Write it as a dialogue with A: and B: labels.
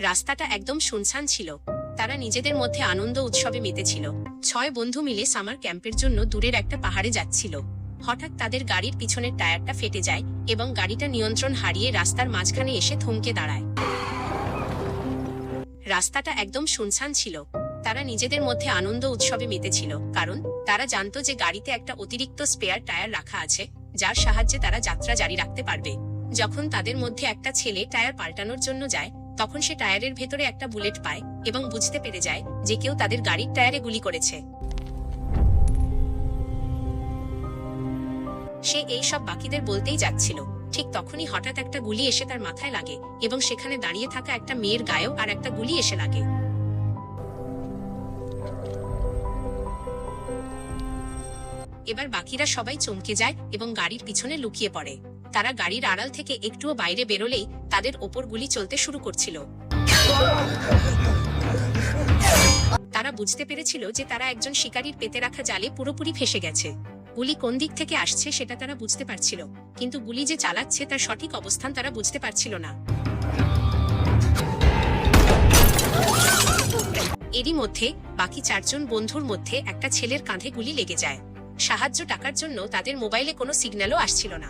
A: রাস্তাটা একদম শুনশান ছিল। তারা নিজেদের মধ্যে আনন্দ উৎসবে মেতেছিল। 6 বন্ধু মিলে সামার ক্যাম্পের জন্য দূরের একটা পাহাড়ে যাচ্ছিল। হঠাৎ তাদের গাড়ির পিছনের টায়ারটা ফেটে যায় এবং গাড়িটা নিয়ন্ত্রণ হারিয়ে রাস্তার মাঝখানে এসে থমকে দাঁড়ায়। রাস্তাটা একদম শুনশান ছিল। তারা নিজেদের মধ্যে আনন্দ উৎসবে মেতেছিল, কারণ তারা জানতো যে গাড়িতে একটা অতিরিক্ত স্পেয়ার টায়ার রাখা আছে, যার সাহায্যে তারা যাত্রা জারি রাখতে পারবে। যখন তাদের মধ্যে একটা ছেলে টায়ার পাল্টানোর জন্য যায়, তখন সে টায়ারের ভেতরে একটা বুলেট পায় এবং বুঝতে পেরে যায় যে কেউ তাদের গাড়ির টায়ারে গুলি করেছে। সে এই সব বাকিদের বলতেই যাচ্ছিল, ঠিক তখনই হঠাৎ একটা গুলি এসে তার মাথায় লাগে এবং সেখানে দাঁড়িয়ে থাকা একটা মেয়ের গায়েও আর একটা গুলি এসে লাগে। এবার বাকিরা সবাই চমকে যায় এবং গাড়ির পিছনে লুকিয়ে পড়ে। তারা গাড়ির আড়াল থেকে একটুও বাইরে বেরোলেই তাদের ওপর গুলি চলতে শুরু করছিল। তারা বুঝতে পেরেছিল যে তারা একজন শিকারীর পেতে রাখা জালে পুরোপুরি ফেঁসে গেছে। গুলি কোন দিক থেকে আসছে সেটা তারা বুঝতে পারছিল, কিন্তু গুলি যে চালাচ্ছে তার সঠিক অবস্থান তারা বুঝতে পারছিল না। এরই মধ্যে বাকি 4 জন বন্ধুর মধ্যে একটা ছেলের কাঁধে গুলি লেগে যায়। সাহায্য ডাকার জন্য তাদের মোবাইলে কোনো সিগন্যালও আসছিল না।